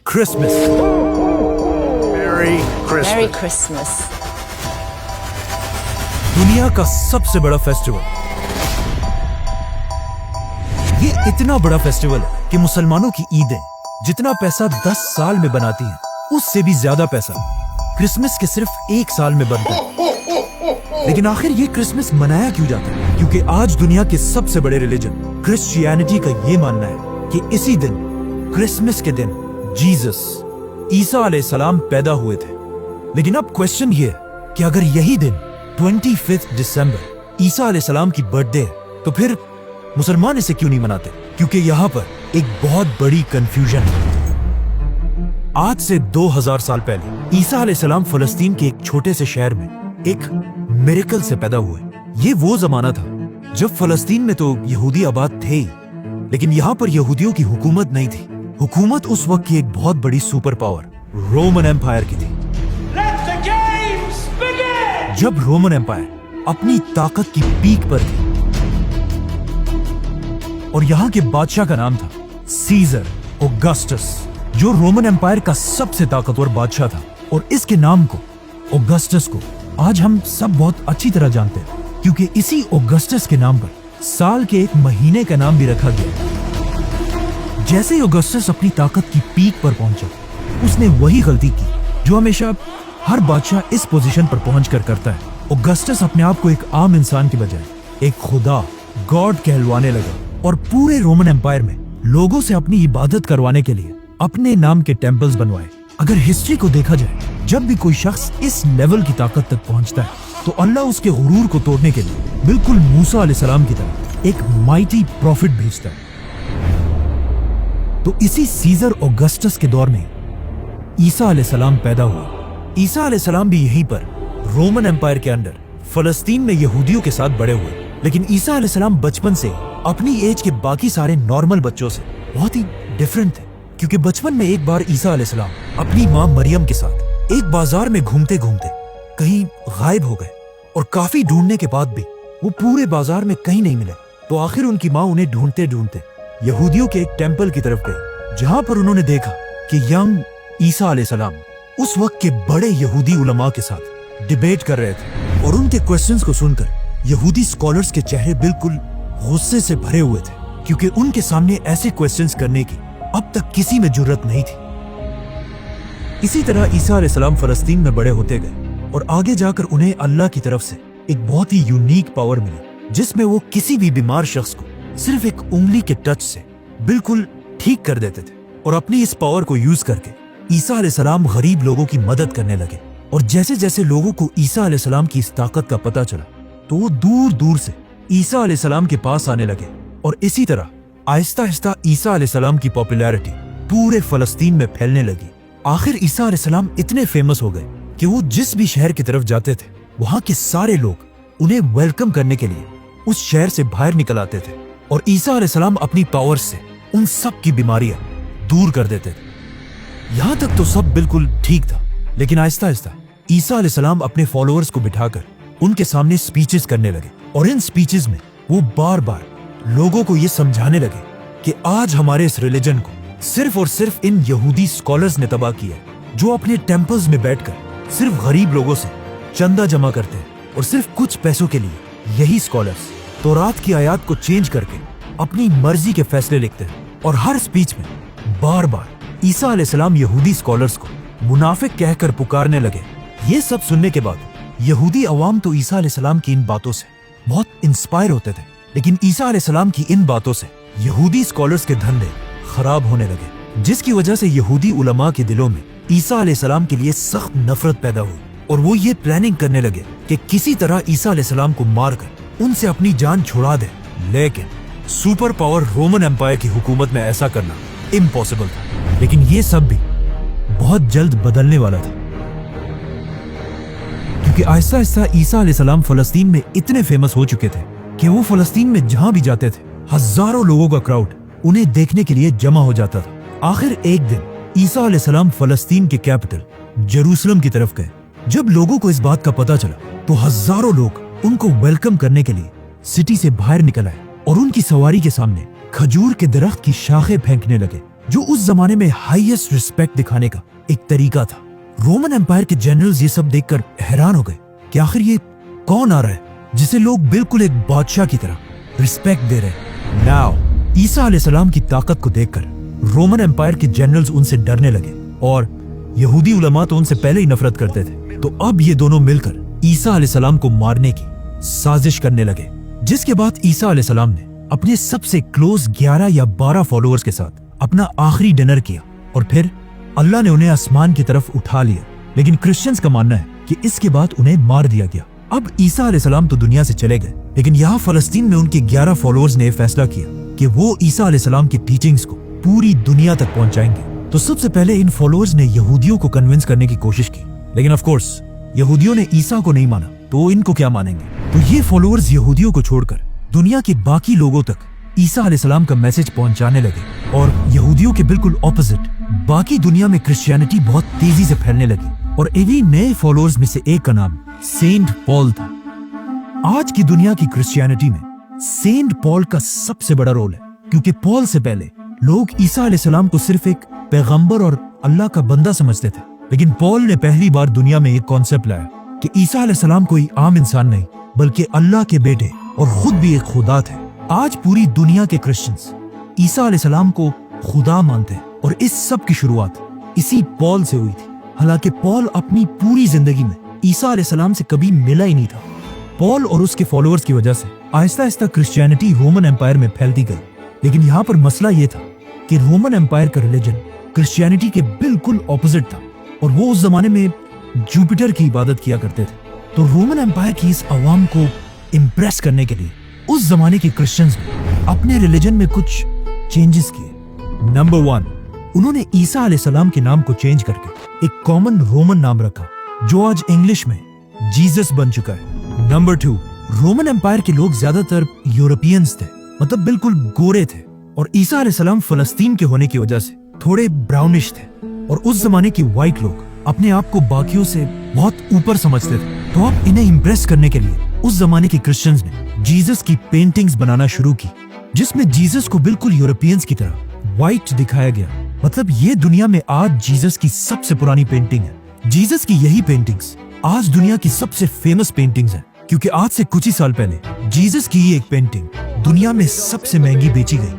Christmas. Merry Christmas. Merry Christmas. दुनिया का सबसे बड़ा फेस्टिवल। ये इतना बड़ा फेस्टिवल है कि मुसलमानों की ईदें जितना पैसा 10 साल में बनाती हैं, उससे भी ज्यादा पैसा क्रिसमस के सिर्फ 1 साल में बनता है। लेकिन आखिर ये क्रिसमस मनाया क्यों जाता है? क्योंकि आज दुनिया के सबसे बड़े रिलीजन क्रिश्चियनिटी का ये मानना है कि इसी दिन, क्रिसमस के दिन, जीसस ईसा अलैहिस्सलाम पैदा हुए थे। लेकिन अब क्वेश्चन ये है कि अगर यही दिन 25 दिसंबर ईसा अलैहिस्सलाम की बर्थडे है, तो फिर मुसलमान इसे क्यों नहीं मनाते? क्योंकि यहाँ पर एक बहुत बड़ी कंफ्यूजन है। आज से 2000 साल पहले ईसा अलैहिस्सलाम फलस्तीन के एक छोटे से शहर में एक मिरेकल से पैदा हुए। ये वो जमाना था जब फलस्तीन में तो यहूदी आबाद थे ही, लेकिन यहाँ पर यहूदियों की हुकूमत नहीं थी। हुकूमत उस वक्त की एक बहुत बड़ी सुपर पावर रोमन एम्पायर की थी। जब रोमन एम्पायर अपनी ताकत की पीक पर थी और यहाँ के बादशाह का नाम था सीजर ऑगस्टस, जो रोमन एम्पायर का सबसे ताकतवर बादशाह था। और इसके नाम को, ऑगस्टस को, आज हम सब बहुत अच्छी तरह जानते हैं, क्योंकि इसी ऑगस्टस के नाम पर साल के एक महीने का नाम भी रखा गया। जैसे ही ऑगस्टस अपनी ताकत की पीक पर पहुंचा, उसने वही गलती की जो हमेशा हर बादशाह इस पोजीशन पर पहुंचकर करता है। ऑगस्टस अपने आप को एक आम इंसान की बजाय एक खुदा, गॉड कहलवाने लगा और पूरे रोमन एम्पायर में लोगों से अपनी इबादत करवाने के लिए अपने नाम के टेम्पल्स बनवाए। अगर हिस्ट्री को देखा जाए, जब भी कोई शख्स इस लेवल की ताकत तक पहुंचता है, तो अल्लाह उसके गुरूर को तोड़ने के लिए बिल्कुल मूसा अलैहिस्सलाम की तरह एक माइटी प्रॉफिट भेजता है। तो इसी सीजर ऑगस्टस के दौर में ईसा अलैहिस्सलाम पैदा हुआ। ईसा अलैहिस्सलाम भी यहीं पर रोमन एम्पायर के अंडर फलस्तीन में यहूदियों के साथ बड़े हुए। लेकिन ईसा अलैहिस्सलाम बचपन से अपनी एज के बाकी सारे नॉर्मल बच्चों से बहुत ही डिफरेंट थे, क्योंकि बचपन में एक बार ईसा अलैहिस्सलाम अपनी माँ मरियम के साथ एक बाजार में घूमते घूमते कहीं गायब हो गए और काफी ढूंढने के बाद भी वो पूरे बाजार में कहीं नहीं मिले। तो आखिर उनकी माँ उन्हें ढूंढते ढूंढते यहूदियों के एक टेम्पल की तरफ गई, जहां पर उन्होंने देखा कि यंग ईसा अलैहिस्सलाम उस वक्त के बड़े यहूदी उलमा के साथ डिबेट कर रहे थे। और उनके क्वेश्चंस को सुनकर यहूदी स्कॉलर्स के चेहरे बिल्कुल गुस्से से भरे हुए थे, क्योंकि उनके सामने ऐसे क्वेश्चंस करने की अब तक किसी में जुर्रत नहीं थी। इसी तरह ईसा अलैहिस्सलाम फलस्तीन में बड़े होते गए और आगे जाकर उन्हें अल्लाह की तरफ से एक बहुत ही यूनिक पावर मिली, जिसमें वो किसी भी बीमार शख्स को सिर्फ एक उंगली के टच से बिल्कुल ठीक कर देते थे। और अपनी इस पावर को यूज करके ईसा अलैहिस्सलाम गरीब लोगों की मदद करने लगे। और जैसे जैसे लोगों को ईसा अलैहिस्सलाम की इस ताकत का पता चला, तो वो दूर दूर से ईसा अलैहिस्सलाम के पास आने लगे। और इसी तरह आहिस्ता आहिस्ता ईसा अलैहिस्सलाम की पॉपुलैरिटी पूरे फलस्तीन में फैलने लगी। आखिर ईसा अलैहिस्सलाम इतने फेमस हो गए कि वो जिस भी शहर की तरफ जाते थे, वहां के सारे लोग उन्हें वेलकम करने के लिए उस शहर से बाहर निकल आते थे। और ईसा अलैहिस्सलाम अपनी पावर से उन सब की बीमारियां दूर कर देते थे। यहां तक तो सब बिल्कुल ठीक था, लेकिन आहिस्ता आहिस्ता ईसा अलैहिस्सलाम अपने फॉलोअर्स को बिठाकर उनके सामने स्पीचेस करने लगे। और इन स्पीचेस में वो बार बार लोगों को ये समझाने लगे कि आज हमारे इस रिलीजन को सिर्फ और सिर्फ इन यहूदी स्कॉलर्स ने तबाह किया, जो अपने टेम्पल्स में बैठकर सिर्फ गरीब लोगों से चंदा जमा करते हैं। और सिर्फ कुछ पैसों के लिए यही स्कॉलर्स तौरात की आयत को चेंज करके अपनी मर्जी के फैसले लिखते हैं। और हर स्पीच में बार बार ईसा अलैहिस्सलाम यहूदी स्कॉलर्स को मुनाफिक कहकर पुकारने लगे। ये सब सुनने के बाद यहूदी अवाम तो ईसा अलैहिस्सलाम की इन बातों से बहुत इंस्पायर होते थे, लेकिन ईसा अलैहिस्सलाम की इन बातों से यहूदी स्कॉलर्स के धंधे खराब होने लगे, जिसकी वजह से यहूदी उलमा के दिलों में ईसा अलैहिस्सलाम के लिए सख्त नफरत पैदा हुई। और वो ये प्लानिंग करने लगे कि किसी तरह ईसा अलैहिस्सलाम को मारकर उनसे अपनी जान छुड़ा दे। लेकिन सुपर पावर रोमन एम्पायर की हुकूमत में ऐसा करना इम्पॉसिबल था। लेकिन ये सब भी बहुत जल्द बदलने वाला था, क्योंकि आहिस्ता आहिस्ता ईसा अलैहिस्सलाम फलस्तीन में इतने फेमस हो चुके थे कि वो फलस्तीन में जहां भी जाते थे, हजारों लोगों का क्राउड उन्हें देखने के लिए जमा हो जाता था। आखिर एक दिन ईसा अलैहिस्सलाम फलस्तीन के कैपिटल जेरूसलम की तरफ गए। जब लोगों को इस बात का पता चला, तो हजारों लोग उनको वेलकम करने के लिए सिटी से बाहर निकल आए और उनकी सवारी के सामने खजूर के दरख्त की शाखें फेंकने लगे, जो उस जमाने में हाईएस्ट रिस्पेक्ट दिखाने का एक तरीका था। रोमन एम्पायर के जनरल्स ये सब देखकर हैरान हो गए कि आखिर ये कौन आ रहा है जिसे लोग बिल्कुल एक बादशाह की तरह रिस्पेक्ट दे रहे हैं। नाउ ईसा अलैहिस्सलाम की ताकत को देखकर रोमन एम्पायर के जनरल्स उनसे डरने लगे और यहूदी उलमा तो उनसे पहले ही नफरत करते थे। तो अब ये दोनों मिलकर ईसा अलैहिस्सलाम को मारने की साजिश करने लगे, जिसके बाद ईसा अलैहिस्सलाम ने अपने सबसे क्लोज 11 या 12 फॉलोअर्स के साथ अपना आखिरी डिनर किया और फिर अल्लाह ने उन्हें आसमान की तरफ उठा लिया। लेकिन क्रिश्चियंस का मानना है कि इसके बाद उन्हें मार दिया गया। अब ईसा अलैहिस्सलाम तो दुनिया से चले गए, लेकिन यहाँ फलस्तीन में उनके 11 फॉलोअर्स ने फैसला किया कि वो ईसा अलैहिस्सलाम की टीचिंग्स को पूरी दुनिया तक पहुंचाएंगे। तो सबसे पहले इन फॉलोअर्स ने यहूदियों को कन्विंस करने की कोशिश की, लेकिन ऑफ कोर्स यहूदियों ने ईसा को नहीं माना, तो इनको क्या मानेंगे। तो ये फॉलोअर्स यहूदियों को छोड़कर दुनिया के बाकी लोगों तक ईसा अलैहिस्सलाम का मैसेज पहुंचाने लगे और यहूदियों के बिल्कुल ऑपोजिट बाकी दुनिया में क्रिश्चियनिटी बहुत तेजी से फैलने लगी। और इन्हीं नए फॉलोअर्स में से एक का नाम सेंट पॉल था। आज की दुनिया की क्रिश्चियनिटी में सेंट पॉल का सबसे बड़ा रोल है, क्योंकि पॉल से पहले लोग ईसा अलैहिस्सलाम को सिर्फ एक पैगंबर और अल्लाह का बंदा समझते थे, लेकिन पॉल ने पहली बार दुनिया में एक कॉन्सेप्ट लाया कि ईसा अलैहिस्सलाम कोई आम इंसान नहीं बल्कि अल्लाह के बेटे और खुद भी एक खुदा थे। आज पूरी दुनिया के क्रिश्चियंस ईसा अलैहिस्सलाम को खुदा मानते हैं और इस सब की शुरुआत इसी पॉल से हुई थी। हालांकि पॉल अपनी पूरी जिंदगी में ईसा अलैहिस्सलाम से कभी मिला ही नहीं था। पॉल और उसके फॉलोअर्स की वजह से Aahista Aahista Christianity Roman empire में फैलती गई, लेकिन यहाँ पर मसला ये था कि रोमन एम्पायर का रिलीजन क्रिश्चियनिटी के बिल्कुल ऑपोजिट था और वो उस जमाने में जुपिटर की इबादत किया करते थे। तो रोमन एम्पायर की इस अवाम को इम्प्रेस करने के लिए उस जमाने के क्रिश्चियंस ने अपने रिलीजन में कुछ चेंजेस किए। नंबर 1, उन्होंने ईसा अलैहिस्सलाम के नाम को चेंज करके एक कॉमन रोमन नाम रखा जो आज इंग्लिश में जीसस बन चुका है। नंबर 2, रोमन एम्पायर के लोग ज्यादातर यूरोपियंस थे, मतलब बिल्कुल गोरे थे, और ईसा अलैहिस्सलाम फलस्तीन के होने की वजह से थोड़े ब्राउनिश थे और उस जमाने के व्हाइट लोग अपने आप को बाकियों से बहुत ऊपर समझते थे। तो अब इन्हें इम्प्रेस करने के लिए उस जमाने के क्रिश्चियंस ने जीसस की पेंटिंग्स बनाना शुरू की, जिसमें जीसस को बिल्कुल यूरोपियंस की तरह व्हाइट दिखाया गया। मतलब ये दुनिया में आज जीसस की सबसे पुरानी पेंटिंग है। जीसस की यही पेंटिंग्स आज दुनिया की सबसे फेमस पेंटिंग्स हैं, क्योंकि आज से कुछ ही साल पहले जीसस की ही एक पेंटिंग दुनिया में सबसे महंगी बेची गई।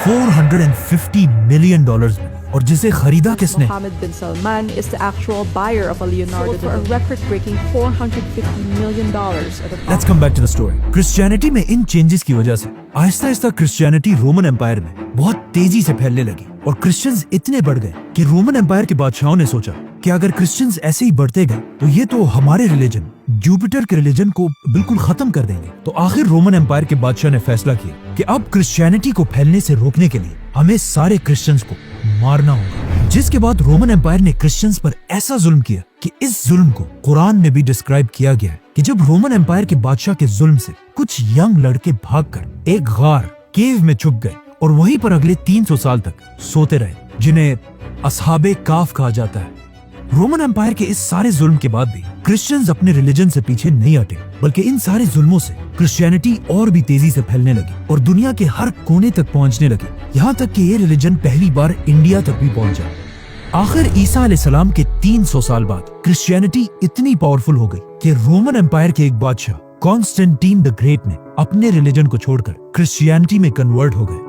$450 मिलियन में, और जिसे खरीदा किसने? Mohammed bin Salman is the actual buyer of a Leonardo for a record-breaking $450 million at the Let's come back to the story. Christianity में इन चेंजेस की वजह से Aahista Aahista Christianity Roman empire में बहुत तेजी से फैलने लगी और क्रिश्चियंस इतने बढ़ गए कि रोमन एम्पायर के बादशाहों ने सोचा कि अगर क्रिश्चियंस ऐसे ही बढ़ते गए तो ये तो हमारे रिलीजन जुपिटर के रिलीजन को बिल्कुल खत्म कर देंगे। तो आखिर रोमन एम्पायर के बादशाह ने फैसला किया कि अब क्रिश्चियनिटी को फैलने से रोकने के लिए हमें सारे क्रिश्चियंस को मारना होगा, जिसके बाद रोमन एम्पायर ने क्रिश्चियंस पर ऐसा जुल्म किया कि इस जुल्म को कुरान में भी डिस्क्राइब किया गया है कि जब रोमन एम्पायर के बादशाह के जुल्म से कुछ यंग लड़के भागकर एक गार केव में छुप गए और वहीं पर अगले 300 साल तक सोते रहे, जिन्हें असहाबे काफ कहा जाता है। रोमन एम्पायर के इस सारे जुल्म के बाद भी क्रिश्चियंस अपने रिलीजन से पीछे नहीं हटे, बल्कि इन सारे जुल्मों से क्रिश्चियनिटी और भी तेजी से फैलने लगी और दुनिया के हर कोने तक पहुंचने लगी, यहाँ तक कि ये रिलीजन पहली बार इंडिया तक भी पहुंचा। आखिर ईसा अलैहिस्सलाम के 300 साल बाद क्रिश्चियनिटी इतनी पावरफुल हो गई कि रोमन एम्पायर के एक बादशाह कॉन्स्टेंटीन द ग्रेट ने अपने रिलीजन को छोड़कर क्रिश्चियनिटी में कन्वर्ट हो गए।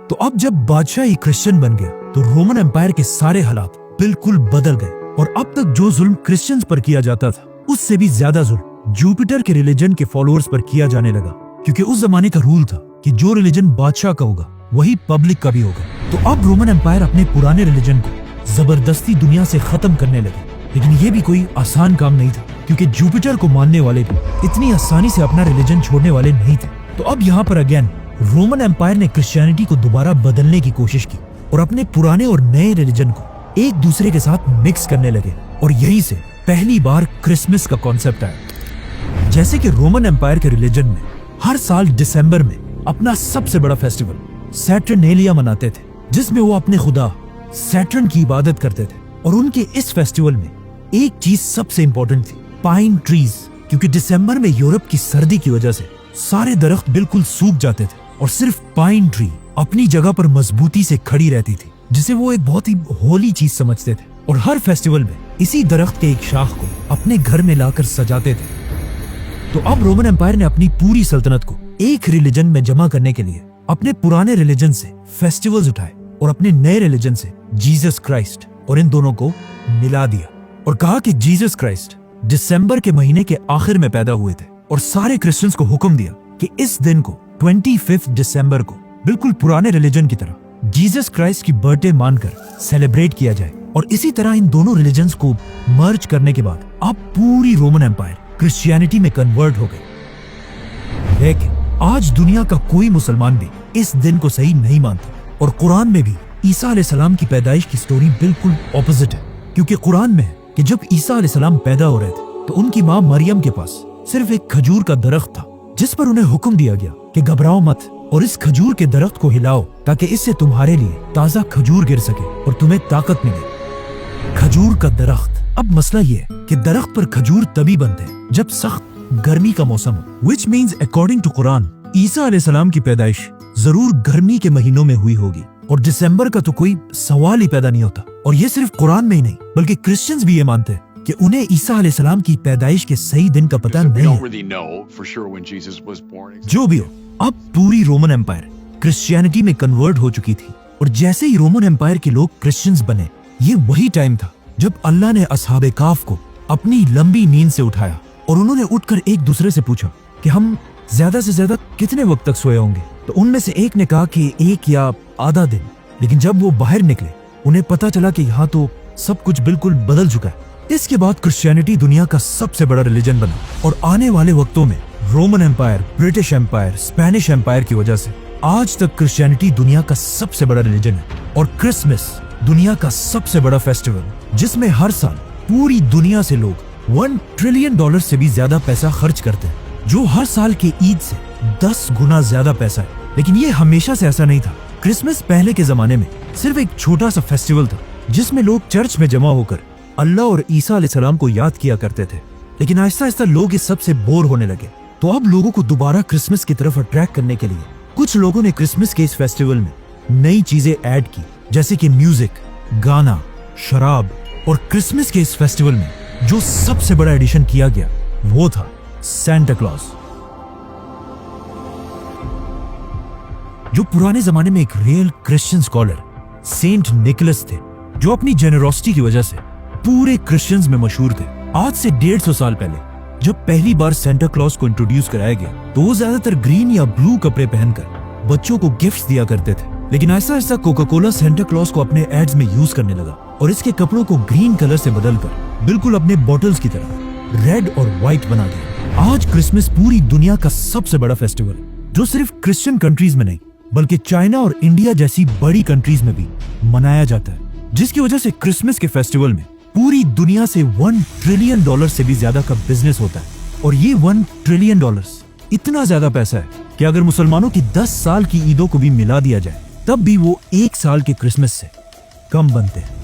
तो अब जब बादशाह ही क्रिश्चियन बन गया तो रोमन एम्पायर के सारे हालात बिल्कुल बदल गए और अब तक जो जुल्म क्रिश्चियंस पर किया जाता था उससे भी ज्यादा जुल्म जुपिटर के रिलीजन के फॉलोअर्स पर किया जाने लगा, क्योंकि उस जमाने का रूल था कि जो रिलीजन बादशाह का होगा वही पब्लिक का भी होगा। तो अब रोमन एम्पायर अपने पुराने रिलीजन को जबरदस्ती दुनिया से खत्म करने लगे, लेकिन ये भी कोई आसान काम नहीं था, क्योंकि जुपिटर को मानने वाले भी इतनी आसानी से अपना रिलीजन छोड़ने वाले नहीं थे। तो अब यहाँ पर अगेन रोमन एम्पायर ने क्रिश्चियनिटी को दोबारा बदलने की कोशिश की और अपने पुराने और नए रिलीजन को एक दूसरे के साथ मिक्स करने लगे, और यहीं से पहली बार क्रिसमस का कॉन्सेप्ट आया। जैसे कि रोमन एम्पायर के रिलीजन में हर साल दिसंबर में अपना सबसे बड़ा फेस्टिवल सैटर्नेलिया मनाते थे, जिसमें वो अपने खुदा सैटर्न की इबादत करते थे। और उनके इस फेस्टिवल में एक चीज सबसे इंपॉर्टेंट थी, पाइन ट्रीज, क्योंकि दिसंबर में यूरोप की सर्दी की वजह से सारे दरख्त बिल्कुल सूख जाते थे और सिर्फ पाइन ट्री अपनी जगह पर मजबूती से खड़ी रहती थी, जिसे वो एक बहुत ही होली चीज समझते थे, और हर फेस्टिवल में इसी दरख्त के एक शाख को अपने घर में लाकर सजाते थे। तो अब रोमन एम्पायर ने अपनी पूरी सल्तनत को एक रिलीजन में जमा करने के लिए अपने पुराने रिलीजन से फेस्टिवल्स उठाए और अपने नए रिलीजन से जीसस क्राइस्ट और इन दोनों को मिला दिया और कहा कि जीसस क्राइस्ट दिसंबर के महीने के आखिर में पैदा हुए थे, और सारे क्रिश्चियंस को हुक्म दिया कि इस दिन को 25 दिसंबर को बिल्कुल पुराने रिलीजन की तरह जीसस क्राइस्ट की बर्थडे मानकर सेलिब्रेट किया जाए। और इसी तरह इन दोनों रिलीजन्स को मर्ज करने के बाद अब पूरी रोमन एम्पायर क्रिश्चियनिटी में कन्वर्ट हो गई। लेकिन आज दुनिया का कोई मुसलमान भी इस दिन को सही नहीं मानता, और कुरान में भी ईसा अलैहिस्सलाम की पैदाइश की स्टोरी बिल्कुल ऑपोजिट है, क्योंकि कुरान में है कि जब ईसा अलैहिस्सलाम पैदा हो रहे थे तो उनकी माँ मरियम के पास सिर्फ एक खजूर का दरख्त था, जिस पर उन्हें हुक्म दिया गया कि घबराओ मत और इस खजूर के दरख्त को हिलाओ ताकि इससे तुम्हारे लिए ताजा खजूर गिर सके और तुम्हें ताकत मिले। खजूर का दरख्त। अब मसला ये है कि दरख्त पर खजूर तभी बनते हैं जब सख्त गर्मी का मौसम हो, which means according to Quran ईसा अलैहिस्सलाम की पैदाइश जरूर गर्मी के महीनों में हुई होगी, और दिसंबर का तो कोई सवाल ही पैदा नहीं होता। और ये सिर्फ कुरान में ही नहीं बल्कि क्रिश्चियंस भी ये मानते हैं कि उन्हें ईसा अलैहिस्सलाम की पैदाइश के सही दिन का पता नहीं है। जो भी हो, अब पूरी रोमन एम्पायर क्रिश्चियनिटी में कन्वर्ट हो चुकी थी, और जैसे ही रोमन एम्पायर के लोग क्रिश्चियंस बने, ये वही टाइम था जब अल्लाह ने असहाबे काफ को अपनी लंबी नींद से उठाया और उन्होंने उठकर एक दूसरे से पूछा कि हम ज्यादा से ज्यादा कितने वक्त तक सोए होंगे। तो उनमें से एक ने कहा कि 1 या आधा दिन। लेकिन जब वो बाहर निकले उन्हें पता चला कि यहाँ तो सब कुछ बिल्कुल बदल चुका है। इसके बाद क्रिश्चियनिटी दुनिया का सबसे बड़ा रिलीजन बना, और आने वाले वक्तों में Roman empire, British empire, Spanish empire की वजह से आज तक क्रिश्चियनिटी दुनिया का सबसे बड़ा रिलीजन है। और क्रिसमस दुनिया का सबसे बड़ा फेस्टिवल, जिसमें हर साल पूरी दुनिया से लोग $1 ट्रिलियन से भी ज्यादा पैसा खर्च करते हैं, जो हर साल के ईद से 10 गुना ज्यादा पैसा है। लेकिन ये हमेशा से ऐसा नहीं था। क्रिसमस पहले के जमाने में सिर्फ एक छोटा सा फेस्टिवल था जिसमें लोग चर्च में जमा होकर अल्लाह और ईसा अलैहिस्सलाम को याद किया करते थे। लेकिन आहिस्ता आहिस्ता लोग इस सब से बोर होने लगे, तो अब लोगों को दोबारा क्रिसमस की तरफ अट्रैक्ट करने के लिए कुछ लोगों ने क्रिसमस के इस फेस्टिवल में नई चीजें ऐड की, जैसे कि म्यूजिक, गाना, शराब। और क्रिसमस के इस फेस्टिवल में जो सबसे बड़ा एडिशन किया गया वो था सेंटा क्लॉज, जो पुराने जमाने में एक real Christian scholar saint Nicholas थे, जो अपनी जेनरोसिटी की वजह से पूरे क्रिश्चियंस में मशहूर थे। आज से 150 साल पहले जब पहली बार सेंटा क्लॉज को इंट्रोड्यूस कराया गया तो वो ज्यादातर ग्रीन या ब्लू कपड़े पहनकर बच्चों को गिफ्ट्स दिया करते थे। लेकिन ऐसा ऐसा कोका कोला सेंटा क्लॉज को अपने एड्स में यूज करने लगा और इसके कपड़ों को ग्रीन कलर से बदलकर बिल्कुल अपने बॉटल्स की तरह रेड और व्हाइट बना दिया। आज क्रिसमस पूरी दुनिया का सबसे बड़ा फेस्टिवल, जो सिर्फ क्रिश्चियन कंट्रीज में नहीं बल्कि चाइना और इंडिया जैसी बड़ी कंट्रीज में भी मनाया जाता है, जिसकी वजह से क्रिसमस के फेस्टिवल में पूरी दुनिया से $1 ट्रिलियन से भी ज्यादा का बिजनेस होता है। और ये $1 ट्रिलियन इतना ज्यादा पैसा है कि अगर मुसलमानों की 10 साल की ईदों को भी मिला दिया जाए तब भी वो 1 साल के क्रिसमस से कम बनते हैं।